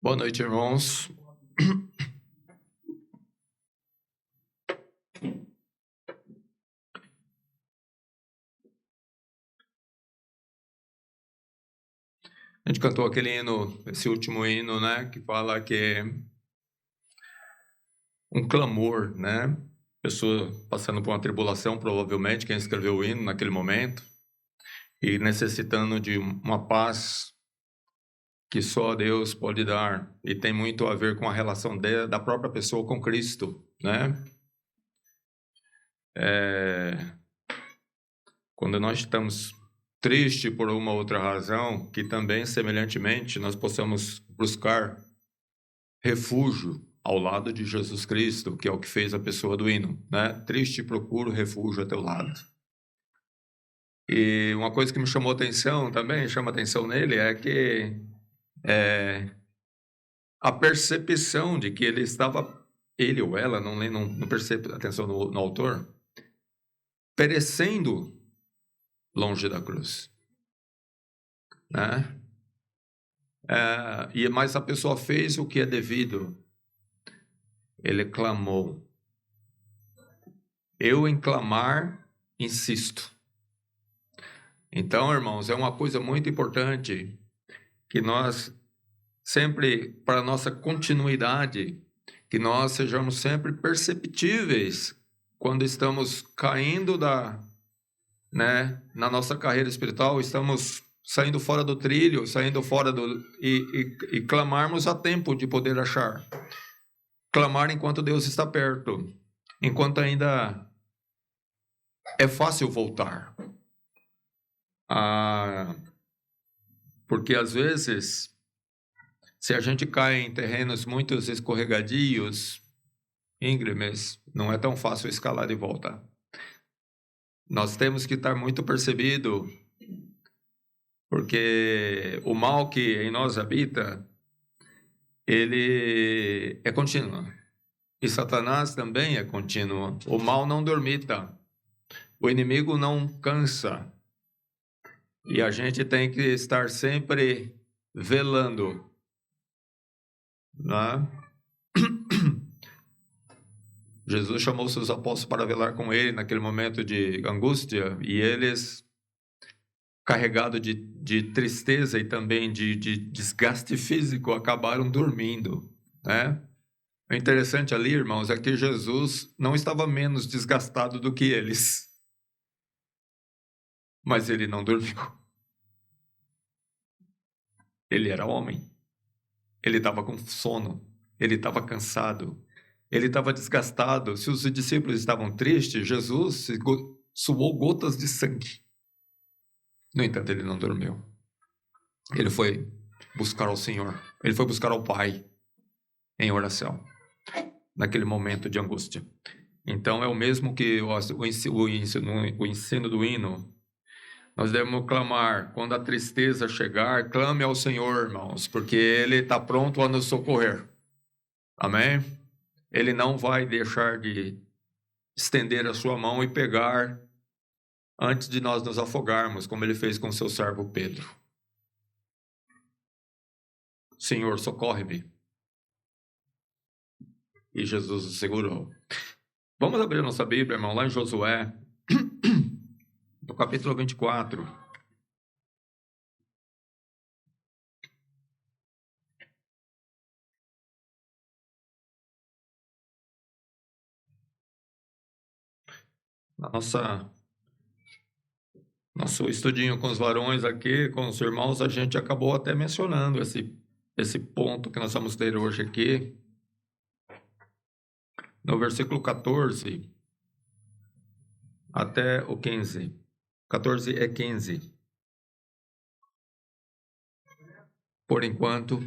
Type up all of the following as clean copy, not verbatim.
Boa noite, irmãos. A gente cantou aquele hino, esse último hino, né, que fala que um clamor, né, pessoa passando por uma tribulação, provavelmente, quem escreveu o hino naquele momento, e necessitando de uma paz que só Deus pode dar, e tem muito a ver com a relação da própria pessoa com Cristo, né? Quando nós estamos tristes por uma outra razão, que também, semelhantemente, nós possamos buscar refúgio ao lado de Jesus Cristo, que é o que fez a pessoa do hino, né? Triste, procuro refúgio a teu lado. E uma coisa que me chamou atenção também, chama atenção nele, é que a percepção de que ele estava, ele ou ela, não percebe atenção no autor, perecendo longe da cruz, né? Mas a pessoa fez o que é devido. Ele clamou. Eu em clamar insisto. Então, irmãos, é uma coisa muito importante que nós sempre, para nossa continuidade, que nós sejamos sempre perceptíveis quando estamos caindo na nossa carreira espiritual, estamos saindo fora do trilho, saindo fora e clamarmos a tempo de poder achar. Clamar enquanto Deus está perto, enquanto ainda é fácil voltar. Porque às vezes, se a gente cai em terrenos muito escorregadios, íngremes, não é tão fácil escalar e voltar. Nós temos que estar muito percebido, porque o mal que em nós habita, ele é contínuo. E Satanás também é contínuo. O mal não dormita. O inimigo não cansa. E a gente tem que estar sempre velando, né? Jesus chamou seus apóstolos para velar com ele naquele momento de angústia, e eles, carregados de tristeza e também de desgaste físico, acabaram dormindo, né? O interessante ali, irmãos, é que Jesus não estava menos desgastado do que eles, mas ele não dormiu. Ele era homem, ele estava com sono, ele estava cansado, ele estava desgastado. Se os discípulos estavam tristes, Jesus suou gotas de sangue. No entanto, ele não dormiu. Ele foi buscar ao Senhor. Ele foi buscar ao Pai em oração, naquele momento de angústia. Então, é o mesmo que o ensino do hino. Nós devemos clamar. Quando a tristeza chegar, clame ao Senhor, irmãos, porque Ele está pronto a nos socorrer. Amém? Ele não vai deixar de estender a sua mão e pegar antes de nós nos afogarmos, como Ele fez com seu servo Pedro. Senhor, socorre-me. E Jesus o segurou. Vamos abrir nossa Bíblia, irmão, lá em Josué, no capítulo 24. Nosso estudinho com os varões aqui, com os irmãos, a gente acabou até mencionando esse ponto que nós vamos ter hoje aqui. No versículo 14 até o 15. 14 e 15. Por enquanto,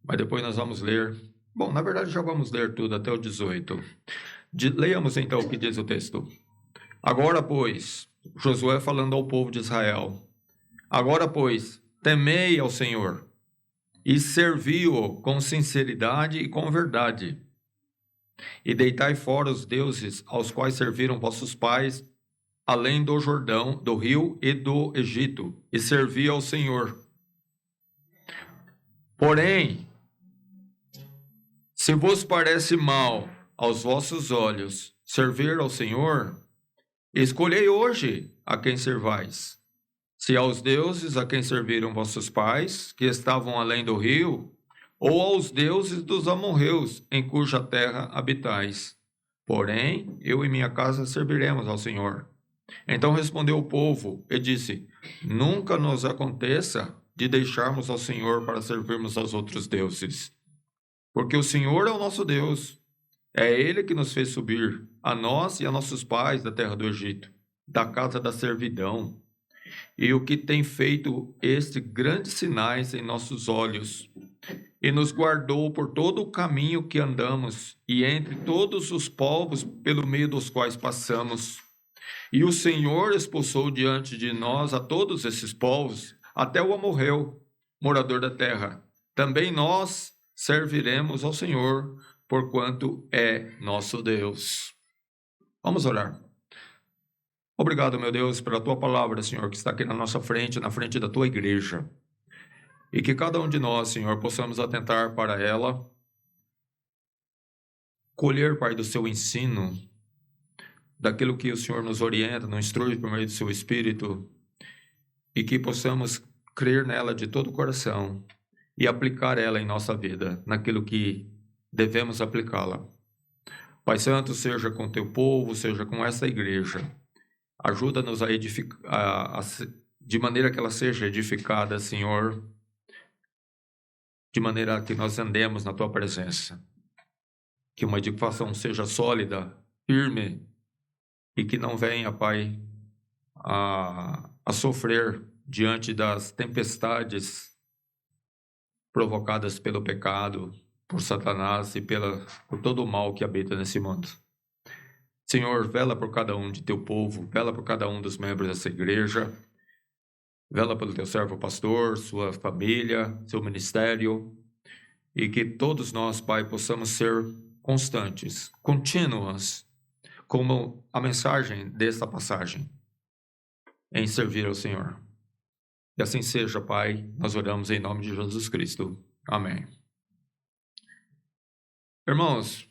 mas depois nós vamos ler. Bom, na verdade já vamos ler tudo até o 18. Leiamos então o que diz o texto. Agora, pois, Josué falando ao povo de Israel. Agora, pois, temei ao Senhor e servi-o com sinceridade e com verdade. E deitai fora os deuses aos quais serviram vossos pais, além do Jordão, do rio e do Egito, e servi ao Senhor. Porém, se vos parece mal aos vossos olhos servir ao Senhor, escolhei hoje a quem servais. Se aos deuses a quem serviram vossos pais, que estavam além do rio, ou aos deuses dos amorreus, em cuja terra habitais. Porém, eu e minha casa serviremos ao Senhor. Então respondeu o povo e disse: Nunca nos aconteça de deixarmos ao Senhor para servirmos aos outros deuses. Porque o Senhor é o nosso Deus. É Ele que nos fez subir, a nós e a nossos pais da terra do Egito, da casa da servidão. E o que tem feito estes grandes sinais em nossos olhos, e nos guardou por todo o caminho que andamos, e entre todos os povos pelo meio dos quais passamos. E o Senhor expulsou diante de nós a todos esses povos, até o amorreu, morador da terra. Também nós serviremos ao Senhor, porquanto é nosso Deus. Vamos orar. Obrigado, meu Deus, pela tua palavra, Senhor, que está aqui na nossa frente, na frente da tua igreja. E que cada um de nós, Senhor, possamos atentar para ela, colher, Pai, do seu ensino, daquilo que o Senhor nos orienta, nos instrui por meio do seu Espírito, e que possamos crer nela de todo o coração e aplicar ela em nossa vida, naquilo que devemos aplicá-la. Pai Santo, seja com teu povo, seja com essa igreja. Ajuda-nos a edificar, de maneira que ela seja edificada, Senhor, de maneira que nós andemos na tua presença. Que uma edificação seja sólida, firme, e que não venha, Pai, a sofrer diante das tempestades provocadas pelo pecado, por Satanás e por todo o mal que habita nesse mundo. Senhor, vela por cada um de teu povo, vela por cada um dos membros dessa igreja, vela pelo teu servo pastor, sua família, seu ministério, e que todos nós, Pai, possamos ser constantes, contínuas, como a mensagem desta passagem, em servir ao Senhor. E assim seja, Pai, nós oramos em nome de Jesus Cristo. Amém. Irmãos,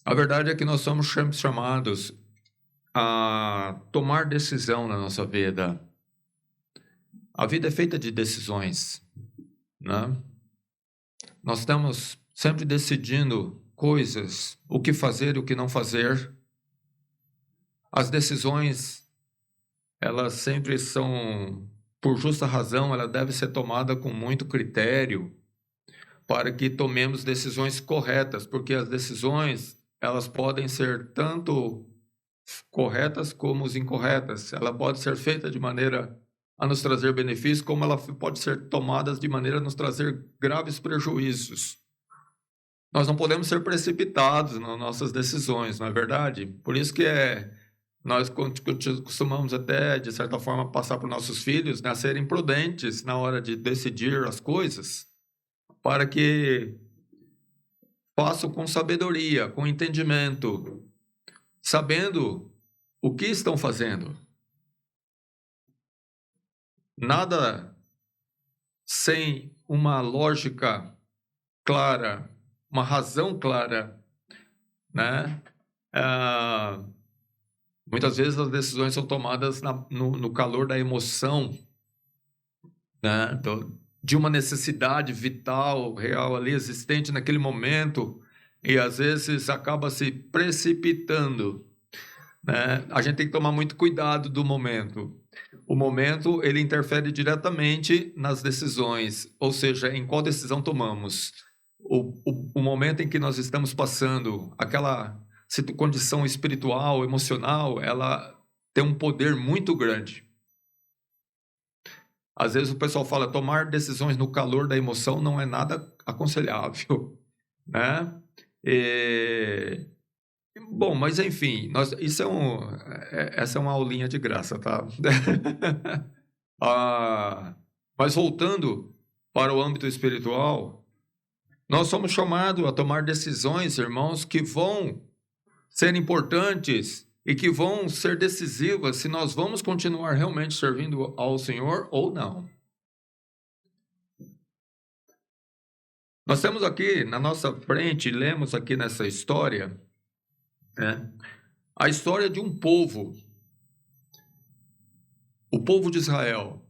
a verdade é que nós somos chamados a tomar decisão na nossa vida. A vida é feita de decisões, né? Nós estamos sempre decidindo coisas, o que fazer e o que não fazer. As decisões, elas sempre são, por justa razão, ela deve ser tomada com muito critério para que tomemos decisões corretas, porque as decisões, elas podem ser tanto corretas como incorretas. Ela pode ser feita de maneira a nos trazer benefícios, como ela pode ser tomada de maneira a nos trazer graves prejuízos. Nós não podemos ser precipitados nas nossas decisões, não é verdade? Por isso que nós costumamos até, de certa forma, passar para os nossos filhos, né, serem prudentes na hora de decidir as coisas, para que façam com sabedoria, com entendimento, sabendo o que estão fazendo. Nada sem uma lógica clara, uma razão clara, né? Muitas vezes as decisões são tomadas no calor da emoção, né? De uma necessidade vital, real ali existente naquele momento, e às vezes acaba se precipitando, né? A gente tem que tomar muito cuidado do momento. O momento, ele interfere diretamente nas decisões, ou seja, em qual decisão tomamos. O momento em que nós estamos passando, aquela condição espiritual, emocional, ela tem um poder muito grande. Às vezes o pessoal fala, tomar decisões no calor da emoção não é nada aconselhável, né? Bom, mas enfim, essa é uma aulinha de graça, tá? Mas voltando para o âmbito espiritual, nós somos chamados a tomar decisões, irmãos, que vão ser importantes e que vão ser decisivas se nós vamos continuar realmente servindo ao Senhor ou não. Nós temos aqui na nossa frente, lemos aqui nessa história, né, a história de um povo, o povo de Israel.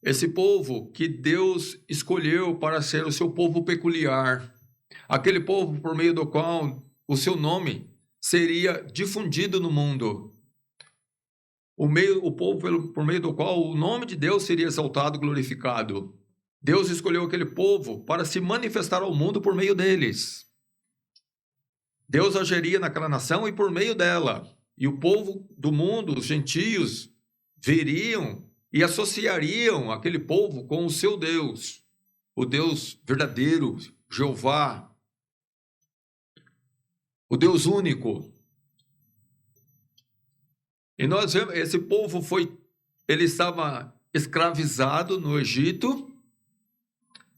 Esse povo que Deus escolheu para ser o seu povo peculiar. Aquele povo por meio do qual o seu nome seria difundido no mundo. O povo por meio do qual o nome de Deus seria exaltado e glorificado. Deus escolheu aquele povo para se manifestar ao mundo por meio deles. Deus agiria naquela nação e por meio dela. E o povo do mundo, os gentios, veriam e associariam aquele povo com o seu Deus, o Deus verdadeiro, Jeová, o Deus único. E nós vemos, esse povo ele estava escravizado no Egito,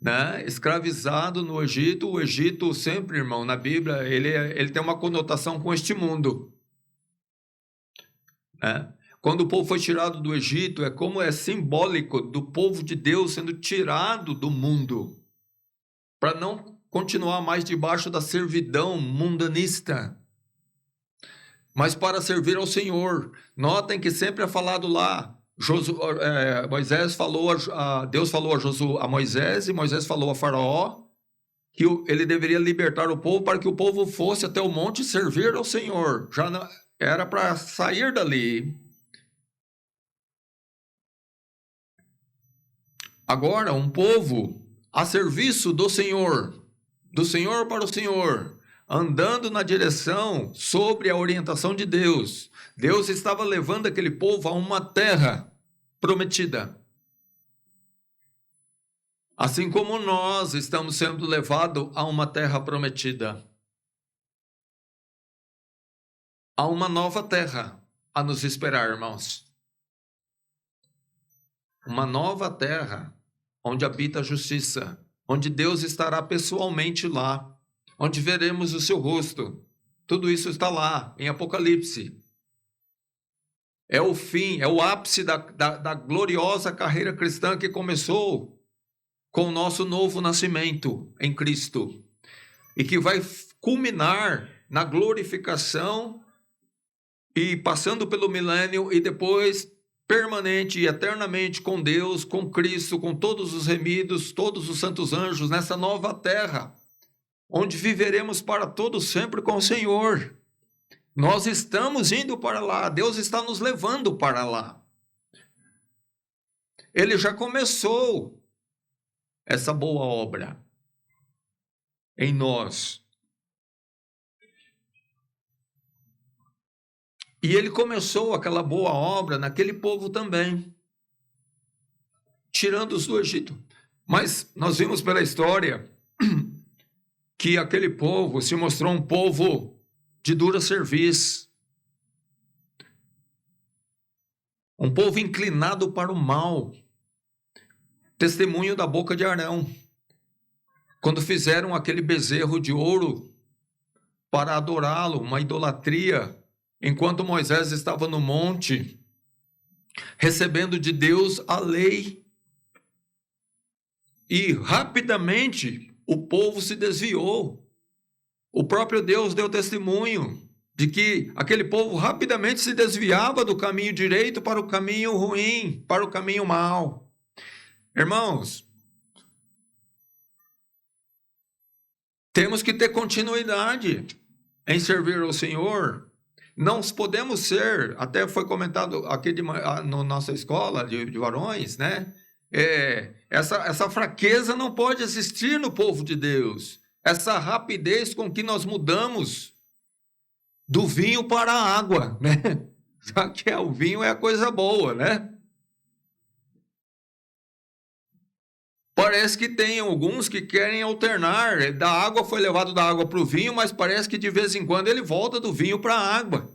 né? Escravizado no Egito. O Egito sempre, irmão, na Bíblia, ele tem uma conotação com este mundo, né? Quando o povo foi tirado do Egito, é simbólico do povo de Deus sendo tirado do mundo, para não continuar mais debaixo da servidão mundanista, mas para servir ao Senhor. Notem que sempre é falado lá, Deus falou a Moisés, e Moisés falou a Faraó, que ele deveria libertar o povo para que o povo fosse até o monte servir ao Senhor. Já não, era para sair dali. Agora, um povo a serviço do Senhor para o Senhor, andando na direção sobre a orientação de Deus. Deus estava levando aquele povo a uma terra prometida. Assim como nós estamos sendo levados a uma terra prometida. Há uma nova terra a nos esperar, irmãos. Uma nova terra, onde habita a justiça, onde Deus estará pessoalmente lá, onde veremos o seu rosto. Tudo isso está lá, em Apocalipse. É o fim, é o ápice da gloriosa carreira cristã que começou com o nosso novo nascimento em Cristo, e que vai culminar na glorificação e passando pelo milênio e depois permanente e eternamente com Deus, com Cristo, com todos os remidos, todos os santos anjos, nessa nova terra, onde viveremos para todos sempre com o Senhor. Nós estamos indo para lá, Deus está nos levando para lá. Ele já começou essa boa obra em nós. E ele começou aquela boa obra naquele povo também, tirando-os do Egito. Mas nós vimos pela história que aquele povo se mostrou um povo de dura cerviz, um povo inclinado para o mal. Testemunho da boca de Arão, quando fizeram aquele bezerro de ouro para adorá-lo, uma idolatria, enquanto Moisés estava no monte, recebendo de Deus a lei. E rapidamente o povo se desviou. O próprio Deus deu testemunho de que aquele povo rapidamente se desviava do caminho direito para o caminho ruim, para o caminho mau. Irmãos, temos que ter continuidade em servir ao Senhor. Não podemos ser, até foi comentado aqui na nossa escola de varões, né? Essa fraqueza não pode existir no povo de Deus. Essa rapidez com que nós mudamos do vinho para a água, né? Já que o vinho é a coisa boa, né? Parece que tem alguns que querem alternar. Da água foi levado da água para o vinho, mas parece que de vez em quando ele volta do vinho para a água.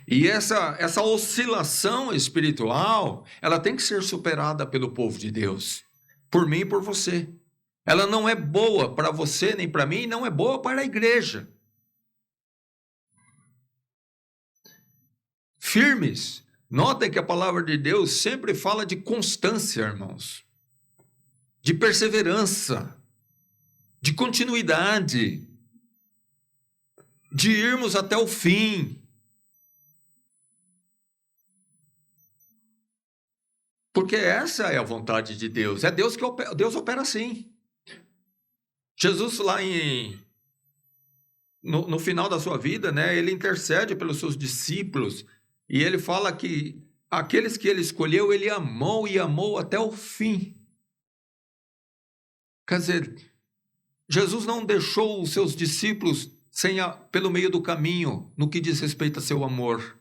E essa oscilação espiritual, ela tem que ser superada pelo povo de Deus, por mim e por você. Ela não é boa para você nem para mim, não é boa para a igreja. Firmes. Notem que a palavra de Deus sempre fala de constância, irmãos. de perseverança, de continuidade, de irmos até o fim. Porque essa é a vontade de Deus. É Deus que opera, Deus opera assim. Jesus lá no final da sua vida, né, ele intercede pelos seus discípulos e ele fala que aqueles que ele escolheu, ele amou e amou até o fim. Quer dizer, Jesus não deixou os seus discípulos pelo meio do caminho no que diz respeito a seu amor.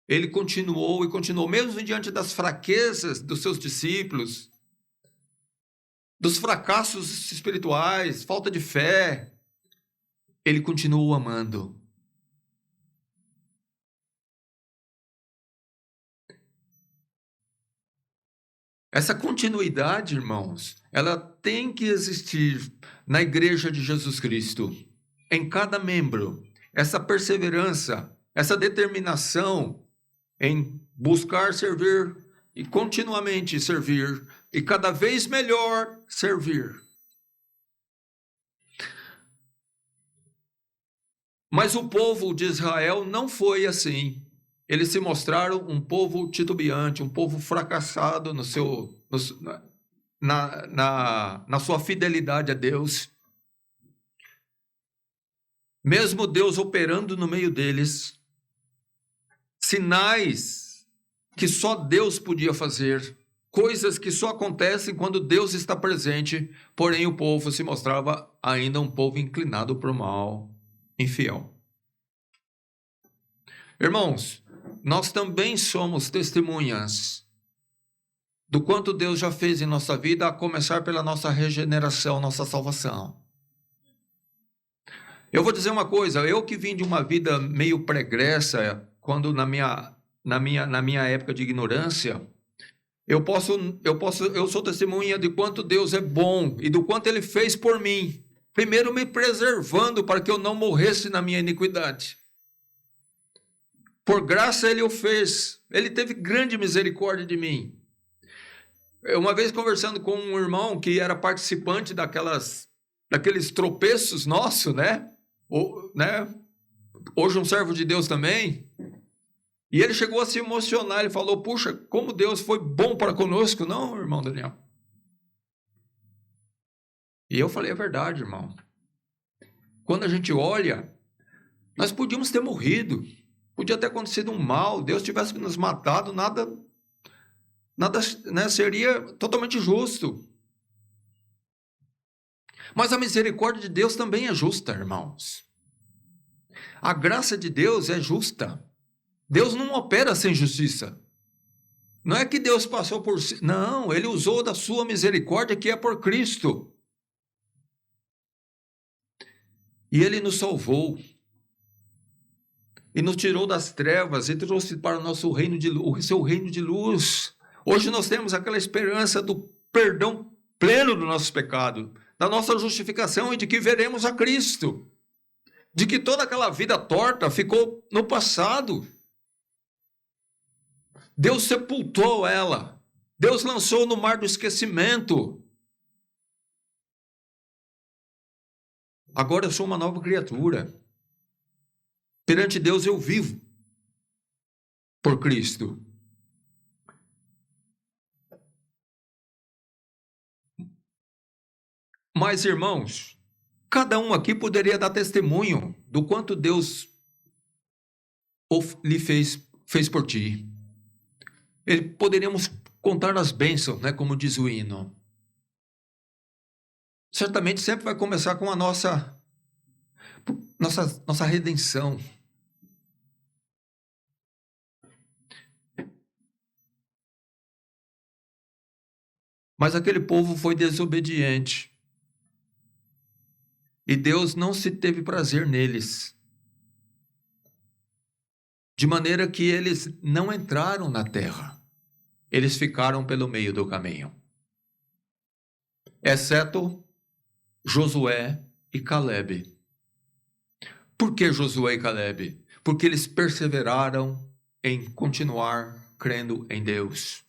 Ele continuou e continuou, mesmo diante das fraquezas dos seus discípulos, dos fracassos espirituais, falta de fé, ele continuou amando. Essa continuidade, irmãos, ela tem que existir na Igreja de Jesus Cristo, em cada membro. Essa perseverança, essa determinação em buscar servir e continuamente servir e cada vez melhor servir. Mas o povo de Israel não foi assim. Eles se mostraram um povo titubeante, um povo fracassado na sua fidelidade a Deus. Mesmo Deus operando no meio deles, sinais que só Deus podia fazer, coisas que só acontecem quando Deus está presente, porém o povo se mostrava ainda um povo inclinado para o mal, infiel. Irmãos, nós também somos testemunhas do quanto Deus já fez em nossa vida, a começar pela nossa regeneração, nossa salvação. Eu vou dizer uma coisa, eu que vim de uma vida meio pregressa, quando na minha época de ignorância, eu sou testemunha de quanto Deus é bom e do quanto Ele fez por mim. Primeiro me preservando para que eu não morresse na minha iniquidade. Por graça Ele o fez. Ele teve grande misericórdia de mim. Uma vez conversando com um irmão que era participante daqueles tropeços nossos, né? Hoje um servo de Deus também. E ele chegou a se emocionar. Ele falou, puxa, como Deus foi bom para conosco. Não, irmão Daniel. E eu falei, é verdade, irmão. Quando a gente olha, nós podíamos ter morrido. Podia ter acontecido um mal. Deus tivesse nos matado, nada, né, seria totalmente justo. Mas a misericórdia de Deus também é justa, irmãos. A graça de Deus é justa. Deus não opera sem justiça. Não é que Deus passou por si. Não, Ele usou da sua misericórdia que é por Cristo. E Ele nos salvou. E nos tirou das trevas e trouxe para o nosso reino o seu reino de luz. Hoje nós temos aquela esperança do perdão pleno do nosso pecado, da nossa justificação e de que veremos a Cristo. De que toda aquela vida torta ficou no passado. Deus sepultou ela. Deus lançou no mar do esquecimento. Agora eu sou uma nova criatura. Perante Deus eu vivo por Cristo. Mas, irmãos, cada um aqui poderia dar testemunho do quanto Deus lhe fez por ti. Poderíamos contar as bênçãos, né, como diz o hino. Certamente sempre vai começar com a nossa redenção. Mas aquele povo foi desobediente. E Deus não se teve prazer neles. De maneira que eles não entraram na terra. Eles ficaram pelo meio do caminho. Exceto Josué e Calebe. Por que Josué e Calebe? Porque eles perseveraram em continuar crendo em Deus.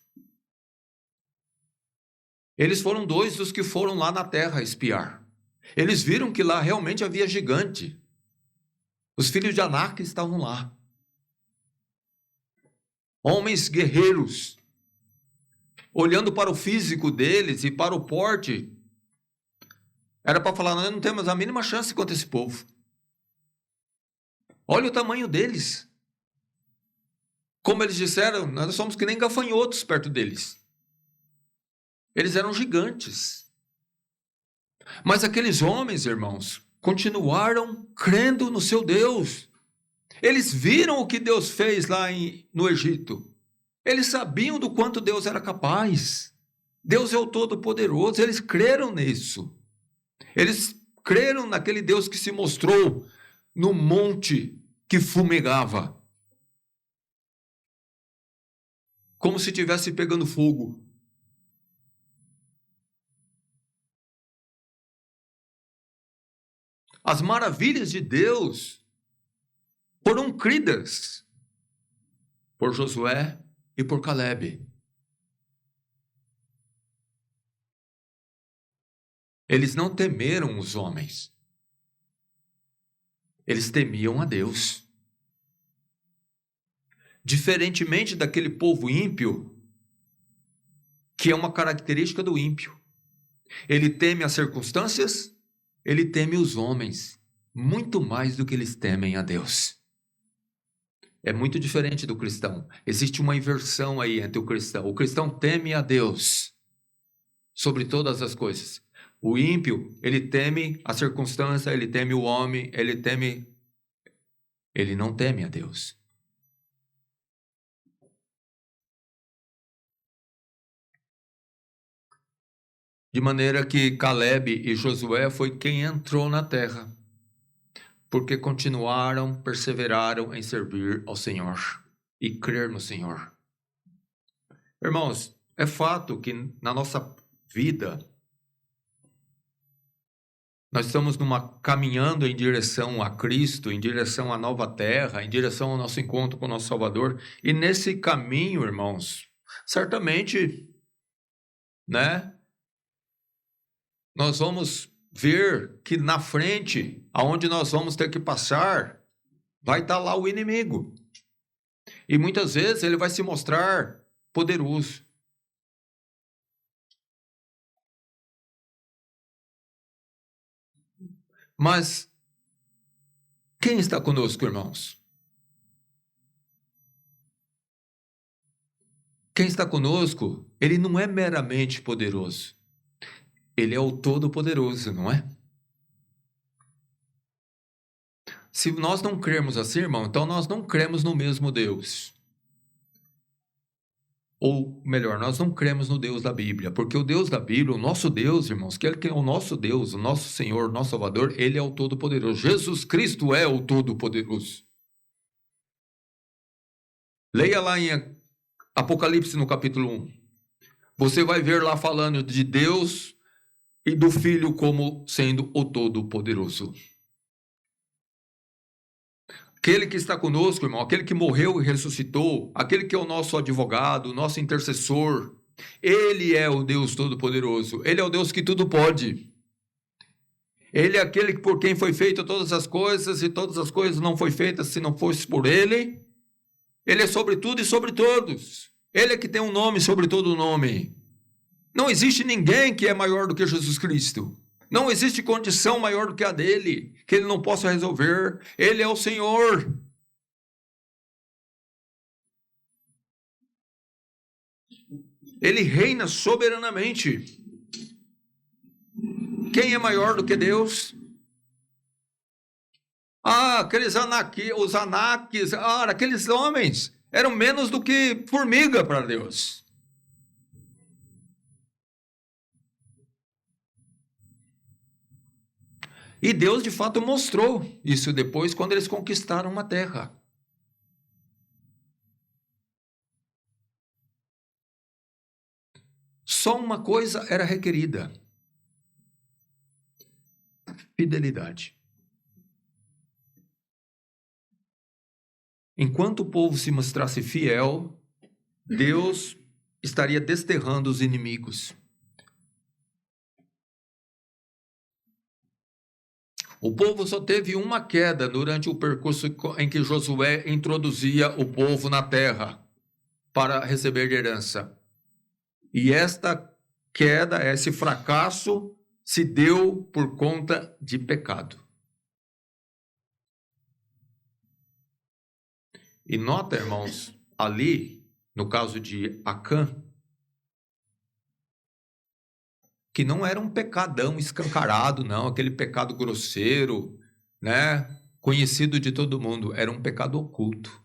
Eles foram dois dos que foram lá na terra espiar. Eles viram que lá realmente havia gigante. Os filhos de Anak estavam lá. Homens guerreiros, olhando para o físico deles e para o porte, era para falar, nós não temos a mínima chance contra esse povo. Olha o tamanho deles. Como eles disseram, nós somos que nem gafanhotos perto deles. Eles eram gigantes. Mas aqueles homens, irmãos, continuaram crendo no seu Deus. Eles viram o que Deus fez lá no Egito. Eles sabiam do quanto Deus era capaz. Deus é o Todo-Poderoso. Eles creram nisso. Eles creram naquele Deus que se mostrou no monte que fumegava, como se estivesse pegando fogo. As maravilhas de Deus foram cridas por Josué e por Calebe. Eles não temeram os homens. Eles temiam a Deus. Diferentemente daquele povo ímpio, que é uma característica do ímpio. Ele teme as circunstâncias, ele teme os homens, muito mais do que eles temem a Deus. É muito diferente do cristão. Existe uma inversão aí entre o cristão. O cristão teme a Deus sobre todas as coisas. O ímpio, ele teme a circunstância, ele teme o homem, ele não teme a Deus. De maneira que Calebe e Josué foi quem entrou na terra, porque continuaram, perseveraram em servir ao Senhor e crer no Senhor. Irmãos, é fato que na nossa vida nós estamos caminhando em direção a Cristo, em direção à nova terra, em direção ao nosso encontro com o nosso Salvador. E nesse caminho, irmãos, certamente, nós vamos ver que na frente, aonde nós vamos ter que passar, vai estar lá o inimigo. E muitas vezes ele vai se mostrar poderoso. Mas quem está conosco, irmãos? Quem está conosco, ele não é meramente poderoso. Ele é o Todo-Poderoso, não é? Se nós não crermos assim, irmão, então nós não cremos no mesmo Deus. Ou melhor, nós não cremos no Deus da Bíblia, porque o Deus da Bíblia, o nosso Deus, irmãos, que é o nosso Deus, o nosso Senhor, o nosso Salvador, ele é o Todo-Poderoso. Jesus Cristo é o Todo-Poderoso. Leia lá em Apocalipse no capítulo 1. Você vai ver lá falando de Deus e do Filho como sendo o Todo-Poderoso. Aquele que está conosco, irmão, aquele que morreu e ressuscitou, aquele que é o nosso advogado, o nosso intercessor, ele é o Deus Todo-Poderoso, ele é o Deus que tudo pode. Ele é aquele por quem foi feita todas as coisas, e todas as coisas não foram feitas se não fosse por ele. Ele é sobre tudo e sobre todos. Ele é que tem um nome sobre todo nome. Não existe ninguém que é maior do que Jesus Cristo. Não existe condição maior do que a dele, que ele não possa resolver. Ele é o Senhor. Ele reina soberanamente. Quem é maior do que Deus? Aqueles os Anaques, aqueles homens eram menos do que formiga para Deus. E Deus, de fato, mostrou isso depois, quando eles conquistaram uma terra. Só uma coisa era requerida: fidelidade. Enquanto o povo se mostrasse fiel, Deus estaria desterrando os inimigos. O povo só teve uma queda durante o percurso em que Josué introduzia o povo na terra para receber herança. E esta queda, esse fracasso, se deu por conta de pecado. E nota, irmãos, ali, no caso de Acã, que não era um pecadão escancarado, não, aquele pecado grosseiro, né, conhecido de todo mundo, era um pecado oculto.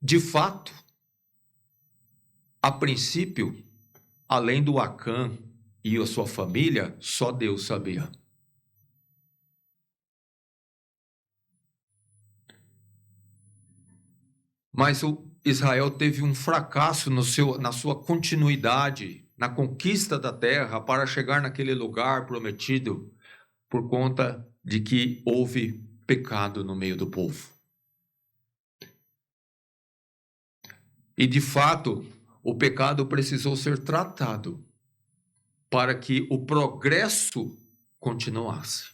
De fato, a princípio, além do Acã e a sua família, só Deus sabia. Mas o Israel teve um fracasso na sua continuidade, na conquista da terra, para chegar naquele lugar prometido, por conta de que houve pecado no meio do povo. E, de fato, o pecado precisou ser tratado para que o progresso continuasse.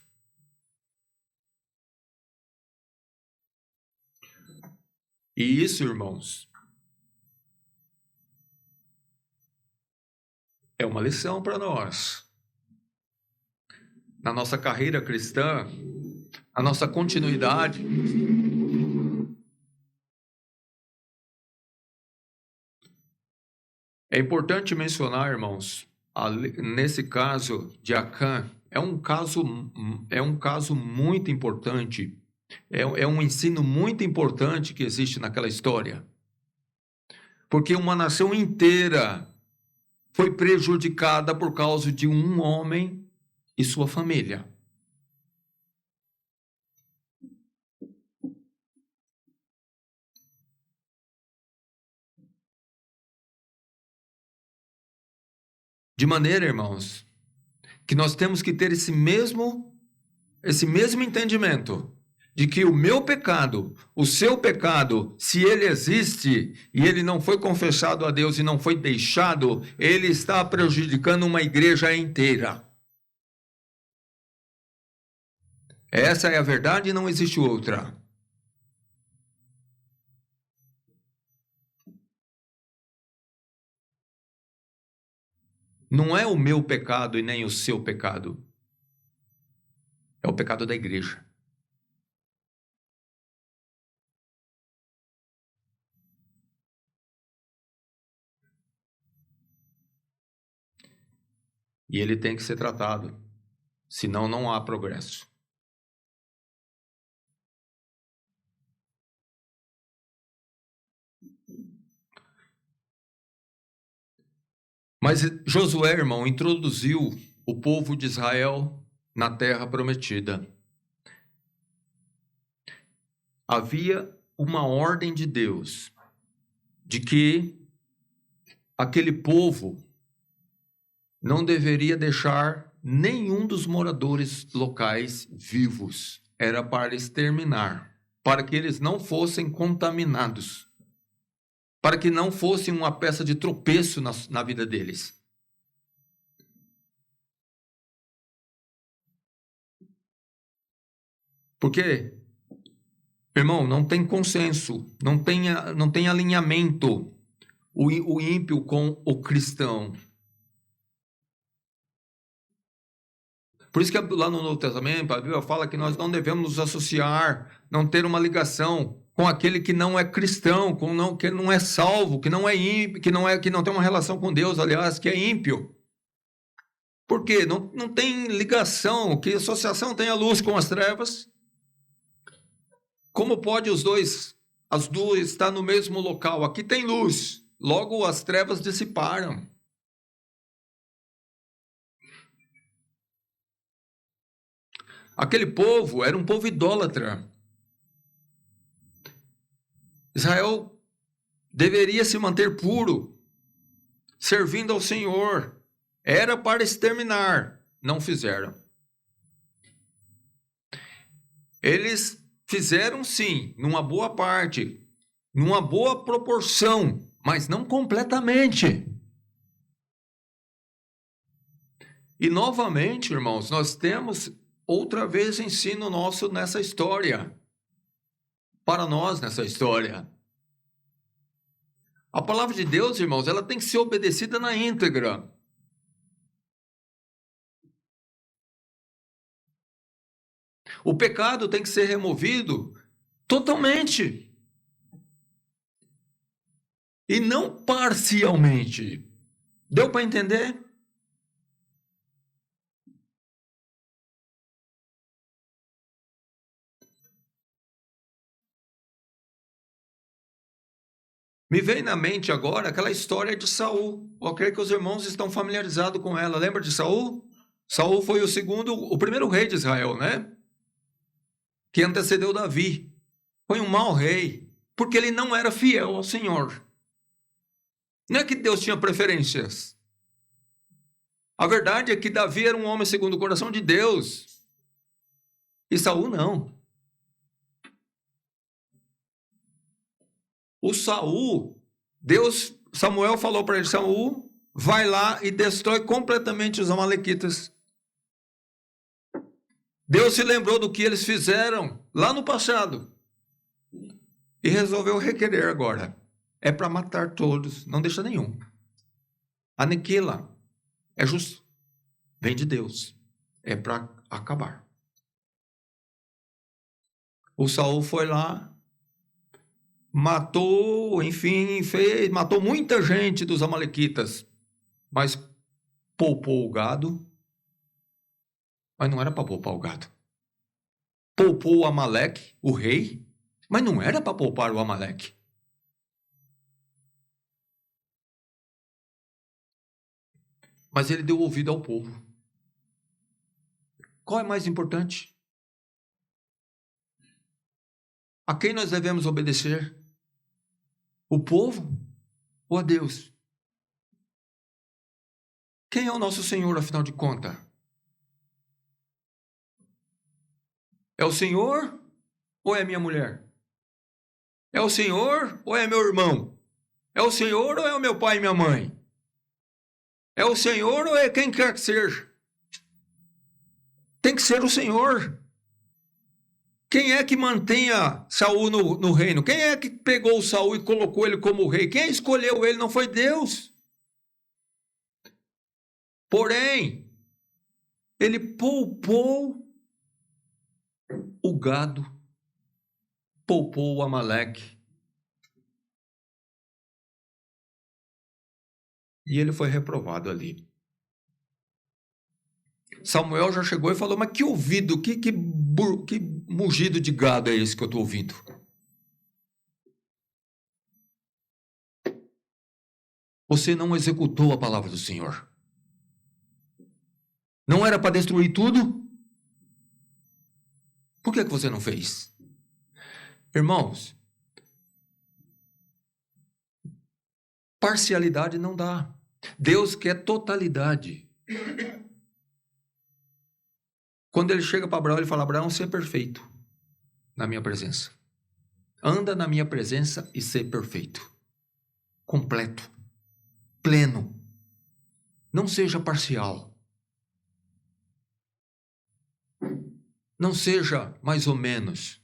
E isso, irmãos, é uma lição para nós. Na nossa carreira cristã, a nossa continuidade. É importante mencionar, irmãos, nesse caso de Acã, é um caso muito importante, é um ensino muito importante que existe naquela história. Porque uma nação inteira foi prejudicada por causa de um homem e sua família. De maneira, irmãos, que nós temos que ter esse mesmo entendimento de que o meu pecado, o seu pecado, se ele existe e ele não foi confessado a Deus e não foi deixado, ele está prejudicando uma igreja inteira. Essa é a verdade e não existe outra. Não é o meu pecado e nem o seu pecado. É o pecado da igreja. E ele tem que ser tratado, senão não há progresso. Mas Josué, irmão, introduziu o povo de Israel na terra prometida. Havia uma ordem de Deus de que aquele povo não deveria deixar nenhum dos moradores locais vivos. Era para exterminar, para que eles não fossem contaminados, para que não fossem uma peça de tropeço na vida deles. Porque, irmão, não tem consenso, não tem alinhamento o ímpio com o cristão. Por isso que lá no Novo Testamento, a Bíblia fala que nós não devemos nos associar, não ter uma ligação com aquele que não é cristão, que não é salvo, que não é ímpio, que não tem uma relação com Deus, aliás, que é ímpio. Por quê? Não tem ligação, que associação tem a luz com as trevas? Como pode as duas estar no mesmo local? Aqui tem luz, logo as trevas dissiparam. Aquele povo era um povo idólatra. Israel deveria se manter puro, servindo ao Senhor. Era para exterminar, não fizeram. Eles fizeram sim, numa boa parte, numa boa proporção, mas não completamente. E novamente, irmãos, nós temos outra vez ensino nosso nessa história. Para nós nessa história. A palavra de Deus, irmãos, ela tem que ser obedecida na íntegra. O pecado tem que ser removido totalmente. E não parcialmente. Deu para entender? Me vem na mente agora aquela história de Saul. Eu creio que os irmãos estão familiarizados com ela. Lembra de Saul? Saul foi o primeiro rei de Israel, né? Que antecedeu Davi. Foi um mau rei, porque ele não era fiel ao Senhor. Não é que Deus tinha preferências. A verdade é que Davi era um homem segundo o coração de Deus. E Saul não. O Saul, Samuel falou para ele, Saul, vai lá e destrói completamente os amalequitas. Deus se lembrou do que eles fizeram lá no passado e resolveu requerer agora. É para matar todos, não deixa nenhum. Aniquila. É justo. Vem de Deus. É para acabar. O Saul foi lá, matou, enfim, matou muita gente dos amalequitas, mas poupou o gado. Mas não era para poupar o gado. Poupou o Amaleque, o rei, mas não era para poupar o Amaleque. Mas ele deu ouvido ao povo. Qual é mais importante? A quem nós devemos obedecer? O povo ou a Deus? Quem é o nosso Senhor, afinal de contas? É o Senhor ou é minha mulher? É o Senhor ou é meu irmão? É o Senhor ou é o meu pai e minha mãe? É o Senhor ou é quem quer que seja? Tem que ser o Senhor. Quem é que mantenha Saul no reino? Quem é que pegou Saul e colocou ele como rei? Quem escolheu ele não foi Deus. Porém, ele poupou o gado, poupou o Amaleque. E ele foi reprovado ali. Samuel já chegou e falou, mas que ouvido, que mugido de gado é esse que eu estou ouvindo? Você não executou a palavra do Senhor. Não era para destruir tudo? Por que você não fez? Irmãos, parcialidade não dá. Deus quer totalidade. Quando ele chega para Abraão, ele fala, Abraão, ser perfeito na minha presença. Anda na minha presença e ser perfeito. Completo. Pleno. Não seja parcial. Não seja mais ou menos.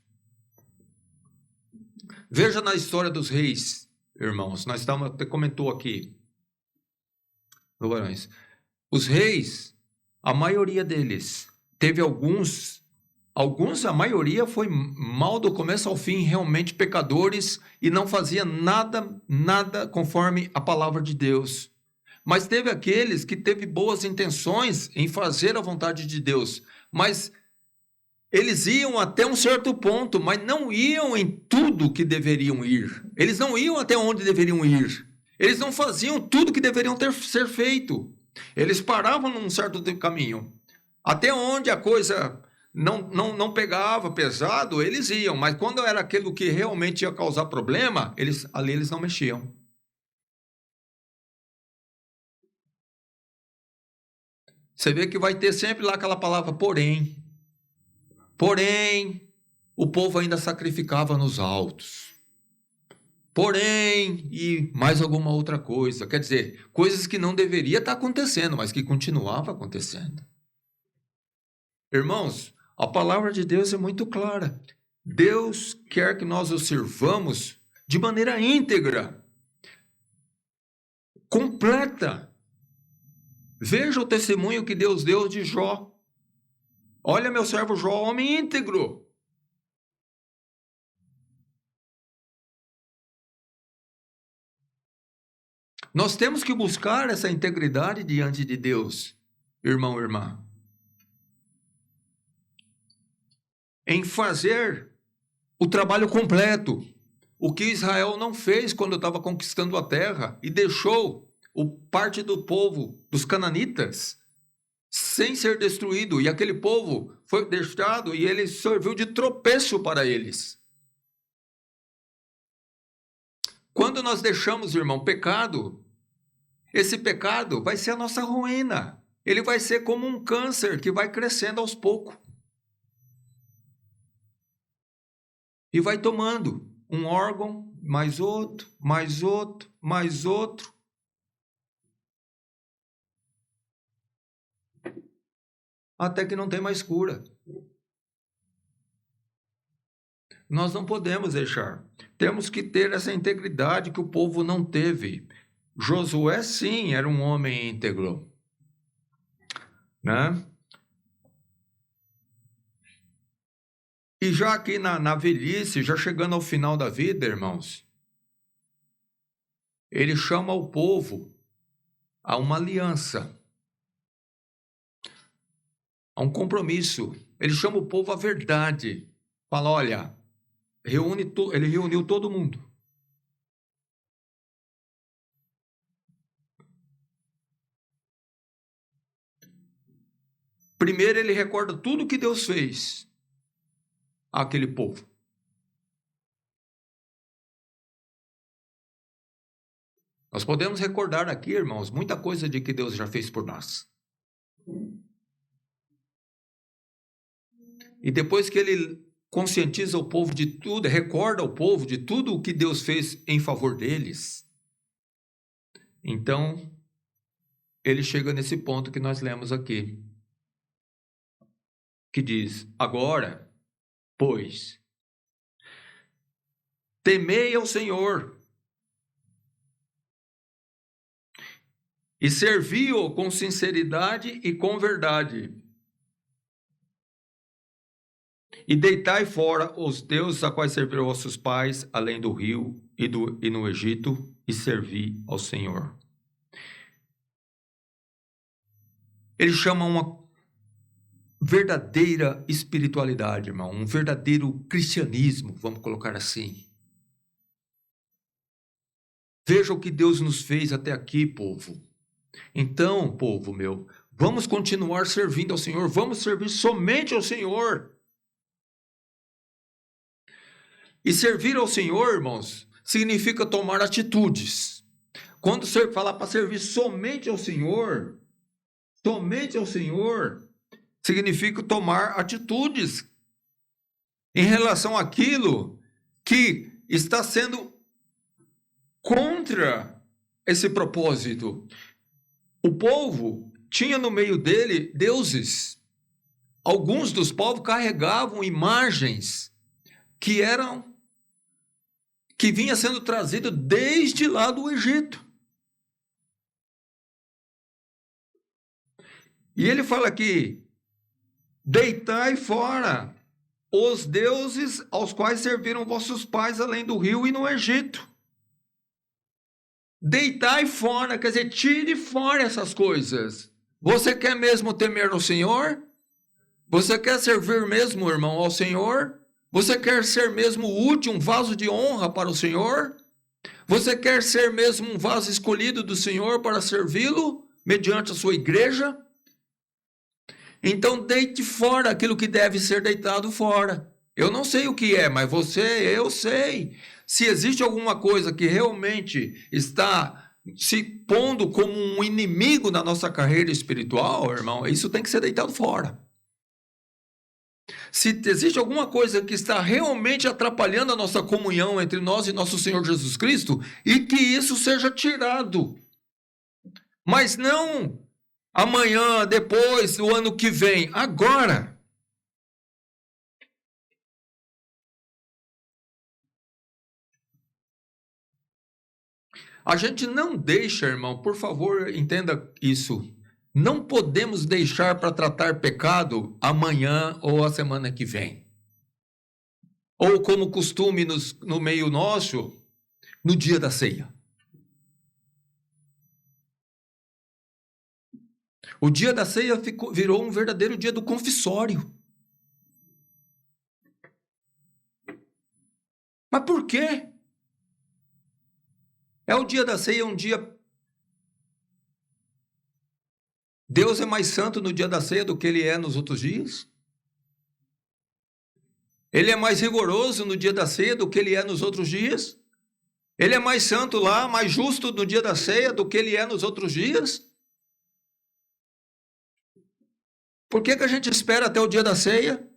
Veja na história dos reis, irmãos. Nós até comentou aqui. Os reis, a maioria deles, teve a maioria foi mal do começo ao fim, realmente pecadores, e não fazia nada conforme a palavra de Deus. Mas teve aqueles que teve boas intenções em fazer a vontade de Deus, mas eles iam até um certo ponto, mas não iam em tudo que deveriam ir. Eles não iam até onde deveriam ir. Eles não faziam tudo que deveriam ser feito. Eles paravam num certo caminho. Até onde a coisa não pegava pesado, eles iam. Mas quando era aquilo que realmente ia causar problema, ali eles não mexiam. Você vê que vai ter sempre lá aquela palavra porém. Porém, o povo ainda sacrificava nos altos. porém, e mais alguma outra coisa. Quer dizer, coisas que não deveria estar acontecendo, mas que continuava acontecendo. Irmãos, a palavra de Deus é muito clara. Deus quer que nós o sirvamos de maneira íntegra, completa. Veja o testemunho que Deus deu de Jó. Olha, meu servo Jó, homem íntegro. Nós temos que buscar essa integridade diante de Deus, irmão, irmã. Em fazer o trabalho completo. O que Israel não fez quando estava conquistando a terra e deixou parte do povo, dos cananitas, sem ser destruído. E aquele povo foi deixado e ele serviu de tropeço para eles. Quando nós deixamos, irmão, pecado, esse pecado vai ser a nossa ruína. Ele vai ser como um câncer que vai crescendo aos poucos. E vai tomando um órgão, mais outro, mais outro, mais outro. Até que não tem mais cura. Nós não podemos deixar. Temos que ter essa integridade que o povo não teve. Josué, sim, era um homem íntegro, né? E já aqui na velhice, já chegando ao final da vida, irmãos, ele chama o povo a uma aliança, a um compromisso. Ele chama o povo à verdade. Fala, olha, ele reuniu todo mundo. Primeiro ele recorda tudo que Deus fez àquele povo. Nós podemos recordar aqui, irmãos, muita coisa de que Deus já fez por nós. E depois que ele conscientiza o povo de tudo, recorda o povo de tudo o que Deus fez em favor deles, então ele chega nesse ponto que nós lemos aqui, que diz, agora, pois, temei ao Senhor e servi-o com sinceridade e com verdade. E deitai fora os deuses a quais serviram vossos pais, além do rio e no Egito, e servi ao Senhor. Ele chama uma verdadeira espiritualidade, irmão, um verdadeiro cristianismo, vamos colocar assim. Veja o que Deus nos fez até aqui, povo. Então, povo meu, vamos continuar servindo ao Senhor, vamos servir somente ao Senhor. E servir ao Senhor, irmãos, significa tomar atitudes. Quando você falar para servir somente ao Senhor, significa tomar atitudes em relação àquilo que está sendo contra esse propósito. O povo tinha no meio dele deuses. Alguns dos povos carregavam imagens que vinha sendo trazido desde lá do Egito. E ele fala aqui, deitai fora os deuses aos quais serviram vossos pais além do rio e no Egito. Deitai fora, quer dizer, tire fora essas coisas. Você quer mesmo temer o Senhor? Você quer servir mesmo, irmão, ao Senhor? Você quer ser mesmo útil, um vaso de honra para o Senhor? Você quer ser mesmo um vaso escolhido do Senhor para servi-lo, mediante a sua igreja? Então deite fora aquilo que deve ser deitado fora. Eu não sei o que é, mas eu sei. Se existe alguma coisa que realmente está se pondo como um inimigo na nossa carreira espiritual, irmão, isso tem que ser deitado fora. Se existe alguma coisa que está realmente atrapalhando a nossa comunhão entre nós e nosso Senhor Jesus Cristo, e que isso seja tirado. Mas não amanhã, depois, o ano que vem, agora. A gente não deixa, irmão, por favor, entenda isso. Não podemos deixar para tratar pecado amanhã ou a semana que vem. Ou como costume no meio nosso, no dia da ceia. O dia da ceia virou um verdadeiro dia do confissório. Mas por quê? É o dia da ceia, um dia... Deus é mais santo no dia da ceia do que ele é nos outros dias? Ele é mais rigoroso no dia da ceia do que ele é nos outros dias? Ele é mais santo lá, mais justo no dia da ceia do que ele é nos outros dias? Por que a gente espera até o dia da ceia?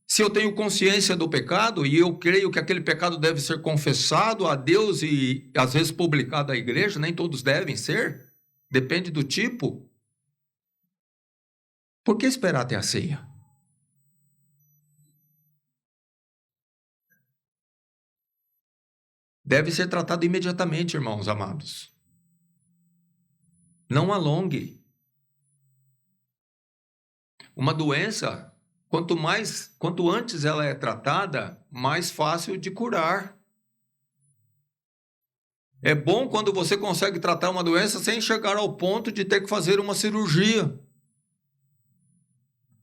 Se eu tenho consciência do pecado e eu creio que aquele pecado deve ser confessado a Deus e às vezes publicado à igreja, nem todos devem ser, depende do tipo. Por que esperar até a ceia? Deve ser tratado imediatamente, irmãos amados. Não alongue. Uma doença, quanto antes ela é tratada, mais fácil de curar. É bom quando você consegue tratar uma doença sem chegar ao ponto de ter que fazer uma cirurgia.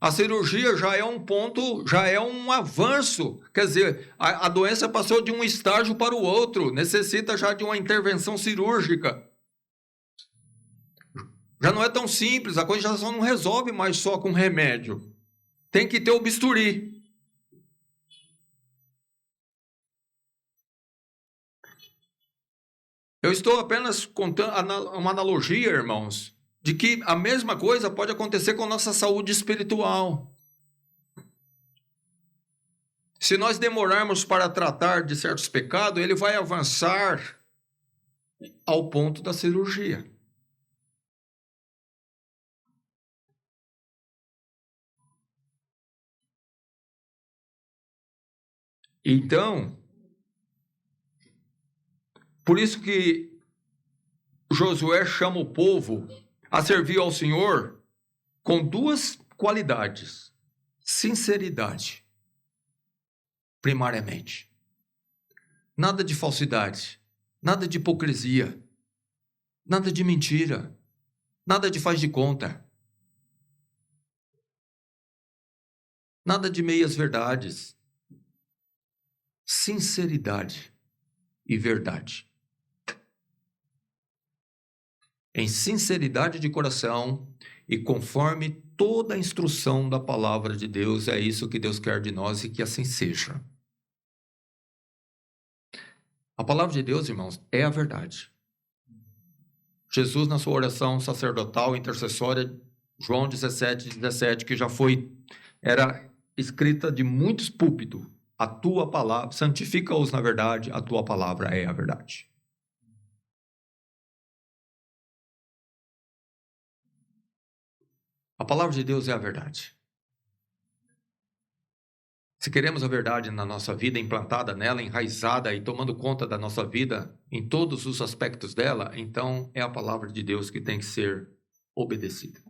A cirurgia já é um ponto, já é um avanço. Quer dizer, a doença passou de um estágio para o outro, necessita já de uma intervenção cirúrgica. Já não é tão simples, a coisa já só não resolve mais só com remédio. Tem que ter o bisturi. Eu estou apenas contando uma analogia, irmãos, de que a mesma coisa pode acontecer com a nossa saúde espiritual. Se nós demorarmos para tratar de certos pecados, ele vai avançar ao ponto da cirurgia. Então, por isso que Josué chama o povo a servir ao Senhor com duas qualidades: sinceridade, primariamente. Nada de falsidade, nada de hipocrisia, nada de mentira, nada de faz de conta, nada de meias verdades. Sinceridade e verdade. Em sinceridade de coração e conforme toda a instrução da palavra de Deus, é isso que Deus quer de nós e que assim seja. A palavra de Deus, irmãos, é a verdade. Jesus, na sua oração sacerdotal intercessória, João 17, que já era escrita de muitos púlpitos, a tua palavra, santifica-os na verdade, a tua palavra é a verdade. A palavra de Deus é a verdade. Se queremos a verdade na nossa vida, implantada nela, enraizada e tomando conta da nossa vida em todos os aspectos dela, então é a palavra de Deus que tem que ser obedecida,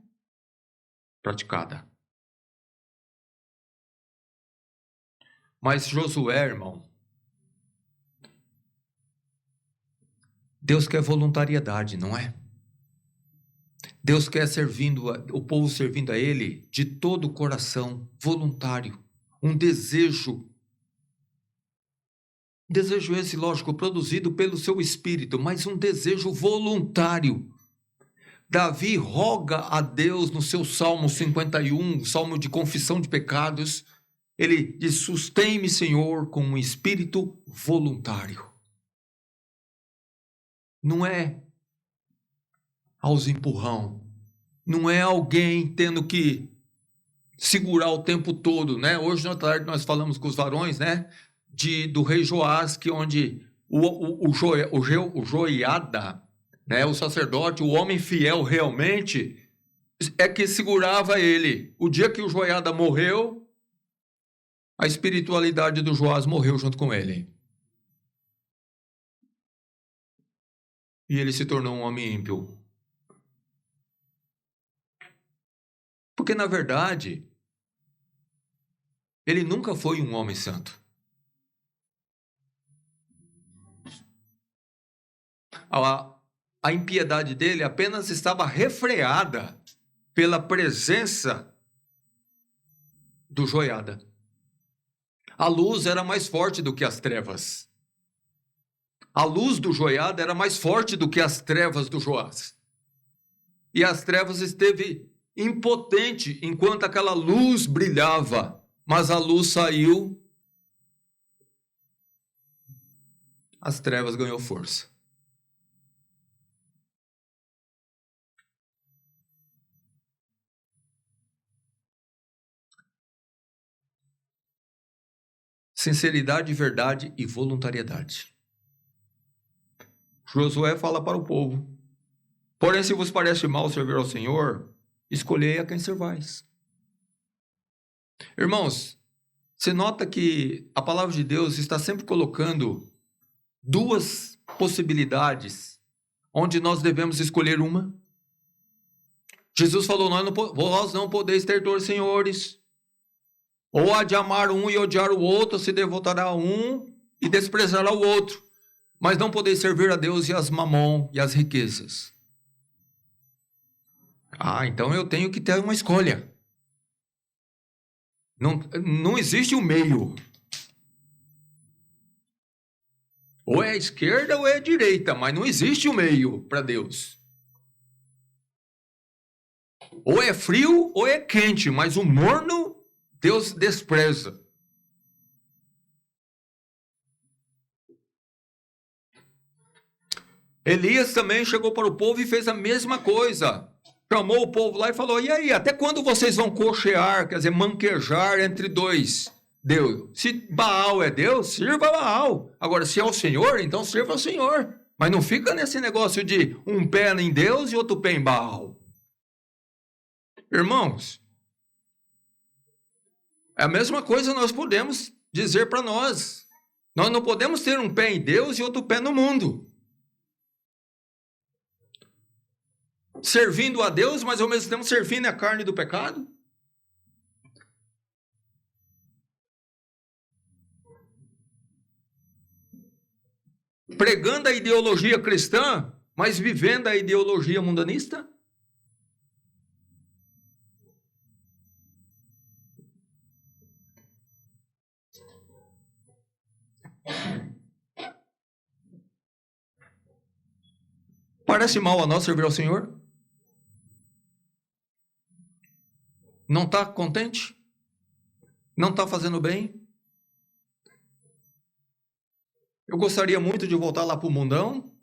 praticada. Mas Josué, irmão, Deus quer voluntariedade, não é? Deus quer o povo servindo a Ele de todo o coração, voluntário, um desejo esse, lógico, produzido pelo seu espírito, mas um desejo voluntário. Davi roga a Deus no seu Salmo 51, Salmo de confissão de pecados, ele diz: sustém-me, Senhor, com um espírito voluntário. Não é aos empurrão, não é alguém tendo que segurar o tempo todo, né? Hoje na tarde nós falamos com os varões, né? Do rei Joás, que onde o Joiada, né? O sacerdote, o homem fiel realmente, é que segurava ele. O dia que o Joiada morreu, a espiritualidade do Joás morreu junto com ele. E ele se tornou um homem ímpio. Porque, na verdade, ele nunca foi um homem santo. A impiedade dele apenas estava refreada pela presença do Joiada. A luz era mais forte do que as trevas. A luz do Joiada era mais forte do que as trevas do Joás. E as trevas esteve impotente enquanto aquela luz brilhava, mas a luz saiu, as trevas ganhou força. Sinceridade, verdade e voluntariedade. Josué fala para o povo: porém, se vos parece mal servir ao Senhor, escolhei a quem servais. Irmãos, você nota que a palavra de Deus está sempre colocando duas possibilidades, onde nós devemos escolher uma. Jesus falou: vós não podeis ter dois senhores. Ou há de amar um e odiar o outro, se devotará a um e desprezará o outro. Mas não podeis servir a Deus e as mamon e as riquezas. Então eu tenho que ter uma escolha. Não existe um meio. Ou é a esquerda ou é a direita, mas não existe um meio para Deus. Ou é frio ou é quente, mas o morno Deus despreza. Elias também chegou para o povo e fez a mesma coisa. Chamou o povo lá e falou: e aí, até quando vocês vão cochear, quer dizer, manquejar entre dois Deus? Se Baal é Deus, sirva a Baal. Agora, se é o Senhor, então sirva ao Senhor. Mas não fica nesse negócio de um pé em Deus e outro pé em Baal. Irmãos, a mesma coisa nós podemos dizer para nós. Nós não podemos ter um pé em Deus e outro pé no mundo. Servindo a Deus, mas ao mesmo tempo servindo a carne do pecado? Pregando a ideologia cristã, mas vivendo a ideologia mundanista? Parece mal a nós servir ao Senhor? Não está contente? Não está fazendo bem? Eu gostaria muito de voltar lá para o mundão.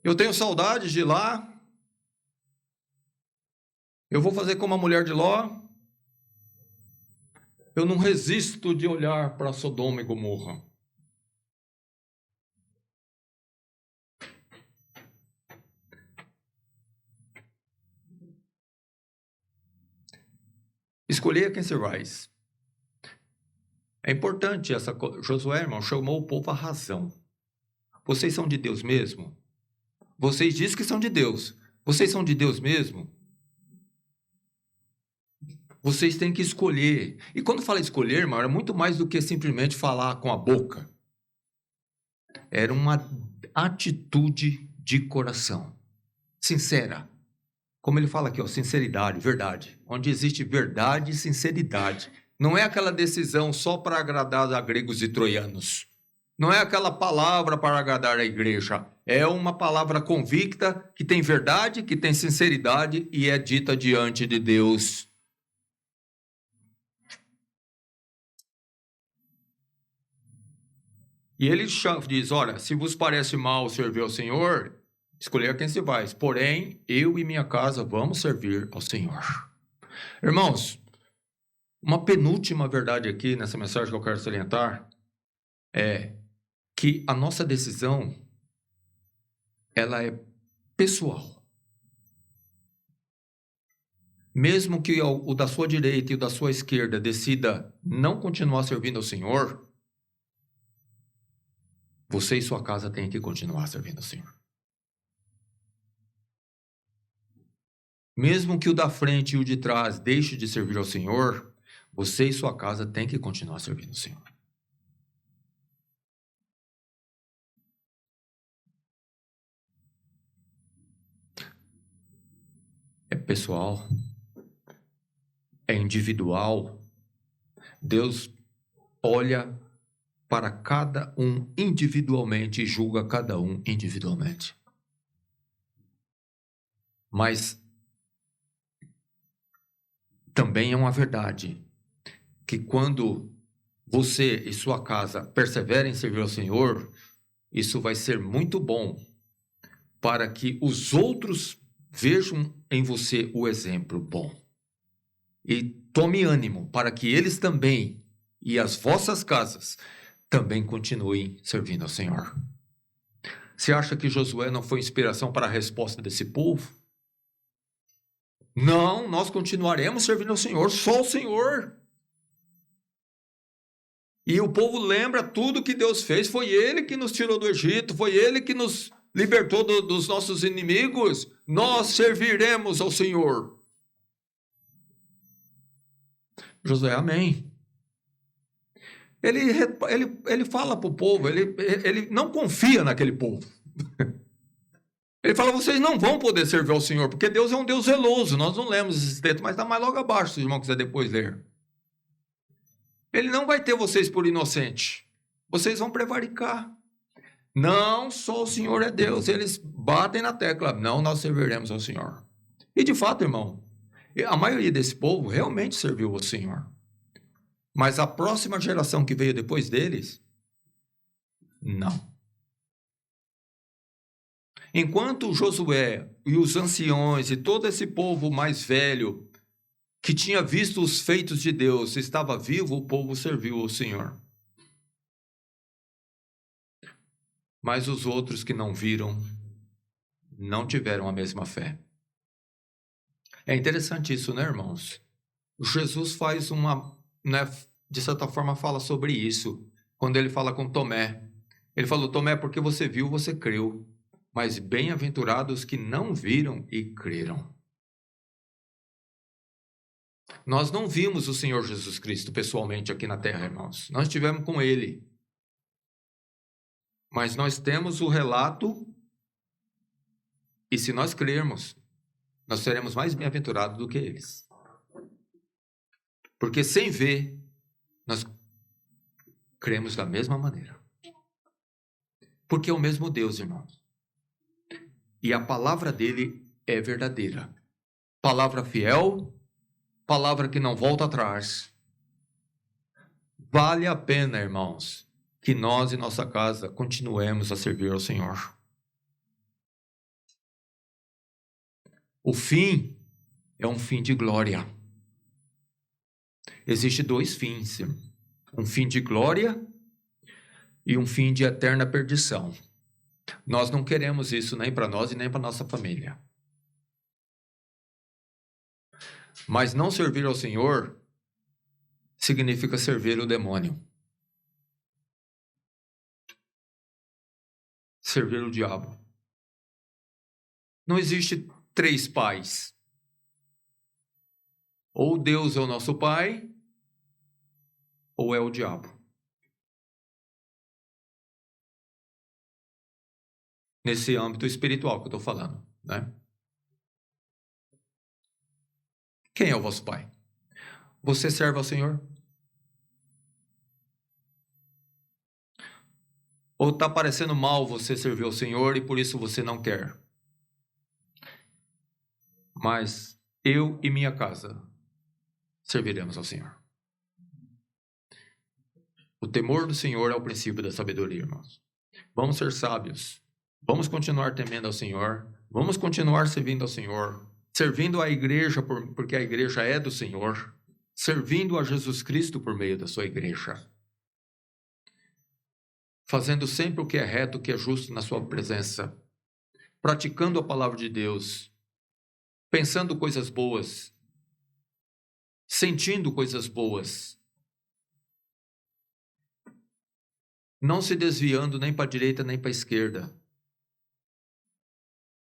Eu tenho saudades de ir lá. Eu vou fazer como a mulher de Ló. Eu não resisto de olhar para Sodoma e Gomorra. Escolher a quem servais. É importante essa coisa. Josué, irmão, chamou o povo à razão. Vocês são de Deus mesmo? Vocês dizem que são de Deus. Vocês são de Deus mesmo? Vocês têm que escolher. E quando fala escolher, irmão, era muito mais do que simplesmente falar com a boca. Era uma atitude de coração. Sincera. Como ele fala aqui, ó, sinceridade, verdade. Onde existe verdade e sinceridade. Não é aquela decisão só para agradar a gregos e troianos. Não é aquela palavra para agradar a igreja. É uma palavra convicta, que tem verdade, que tem sinceridade e é dita diante de Deus. E ele diz: olha, se vos parece mal servir ao Senhor, escolher quem se vai. Porém, eu e minha casa vamos servir ao Senhor. Irmãos, uma penúltima verdade aqui nessa mensagem que eu quero salientar é que a nossa decisão, ela é pessoal. Mesmo que o da sua direita e o da sua esquerda decida não continuar servindo ao Senhor, você e sua casa têm que continuar servindo ao Senhor. Mesmo que o da frente e o de trás deixe de servir ao Senhor, você e sua casa têm que continuar servindo ao Senhor. É pessoal, é individual. Deus olha para cada um individualmente e julga cada um individualmente. Mas também é uma verdade que quando você e sua casa perseverem em servir ao Senhor, isso vai ser muito bom para que os outros vejam em você o exemplo bom. E tome ânimo para que eles também e as vossas casas também continuem servindo ao Senhor. Você acha que Josué não foi inspiração para a resposta desse povo? Não, nós continuaremos servindo ao Senhor, só o Senhor. E o povo lembra tudo que Deus fez, foi Ele que nos tirou do Egito, foi Ele que nos libertou dos nossos inimigos, nós serviremos ao Senhor. Josué, amém. Ele fala para o povo, ele não confia naquele povo. Ele fala, vocês não vão poder servir ao Senhor, porque Deus é um Deus zeloso. Nós não lemos esse texto, mas está mais logo abaixo, se o irmão quiser depois ler. Ele não vai ter vocês por inocente. Vocês vão prevaricar. Não, só o Senhor é Deus. Eles batem na tecla. Não, nós serviremos ao Senhor. E de fato, irmão, a maioria desse povo realmente serviu ao Senhor. Mas a próxima geração que veio depois deles, não. Enquanto Josué e os anciões e todo esse povo mais velho que tinha visto os feitos de Deus estava vivo, o povo serviu ao Senhor. Mas os outros que não viram, não tiveram a mesma fé. É interessante isso, né, irmãos? Jesus faz de certa forma fala sobre isso, quando ele fala com Tomé. Ele falou, Tomé, porque você viu, você creu. Mas bem-aventurados que não viram e creram. Nós não vimos o Senhor Jesus Cristo pessoalmente aqui na terra, irmãos. Nós estivemos com Ele. Mas nós temos o relato, e se nós crermos, nós seremos mais bem-aventurados do que eles. Porque sem ver, nós cremos da mesma maneira. Porque é o mesmo Deus, irmãos. E a palavra dele é verdadeira. Palavra fiel, palavra que não volta atrás. Vale a pena, irmãos, que nós e nossa casa continuemos a servir ao Senhor. O fim é um fim de glória. Existem dois fins, um fim de glória e um fim de eterna perdição. Nós não queremos isso nem para nós e nem para nossa família. Mas não servir ao Senhor significa servir o demônio. Servir o diabo. Não existe três pais. Ou Deus é o nosso pai, ou é o diabo. Nesse âmbito espiritual que eu estou falando, né? Quem é o vosso pai? Você serve ao Senhor? Ou está parecendo mal você servir ao Senhor e por isso você não quer? Mas eu e minha casa serviremos ao Senhor. O temor do Senhor é o princípio da sabedoria, irmãos. Vamos ser sábios. Vamos continuar temendo ao Senhor. Vamos continuar servindo ao Senhor. servindo a igreja porque a igreja é do Senhor, servindo a Jesus Cristo por meio da sua igreja, fazendo sempre o que é reto, o que é justo na sua presença, praticando a palavra de Deus, pensando coisas boas, sentindo coisas boas, não se desviando nem para a direita nem para a esquerda,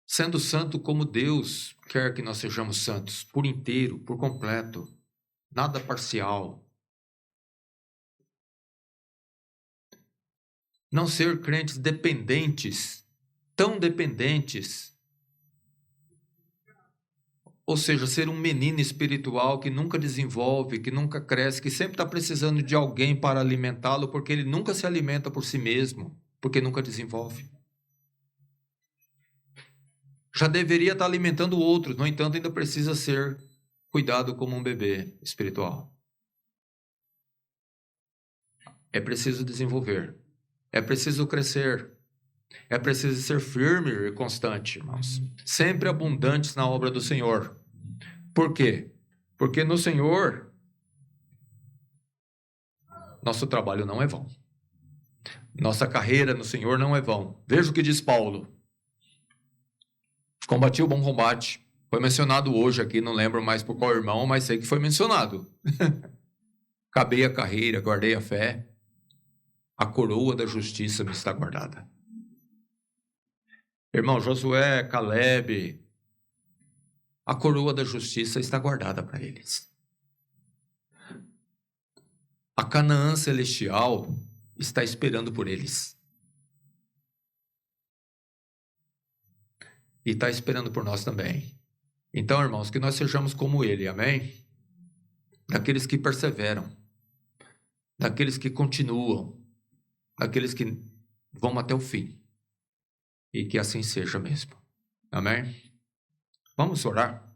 sendo santo como Deus quer que nós sejamos santos, por inteiro, por completo, nada parcial. Não ser crentes dependentes, tão dependentes, ou seja, ser um menino espiritual que nunca desenvolve, que nunca cresce, que sempre está precisando de alguém para alimentá-lo, porque ele nunca se alimenta por si mesmo, porque nunca desenvolve. Já deveria estar alimentando outros, no entanto, ainda precisa ser cuidado como um bebê espiritual. É preciso desenvolver, é preciso crescer, é preciso ser firme e constante, irmãos. Sempre abundantes na obra do Senhor. Por quê? Porque no Senhor, nosso trabalho não é vão. Nossa carreira no Senhor não é vão. Veja o que diz Paulo. Combati o bom combate. Foi mencionado hoje aqui, não lembro mais por qual irmão, mas sei que foi mencionado. Acabei a carreira, guardei a fé. A coroa da justiça me está guardada. Irmão, Josué, Caleb, a coroa da justiça está guardada para eles. A Canaã celestial está esperando por eles. E está esperando por nós também. Então, irmãos, que nós sejamos como ele, amém? Daqueles que perseveram, daqueles que continuam, daqueles que vão até o fim. E que assim seja mesmo. Amém? Vamos orar?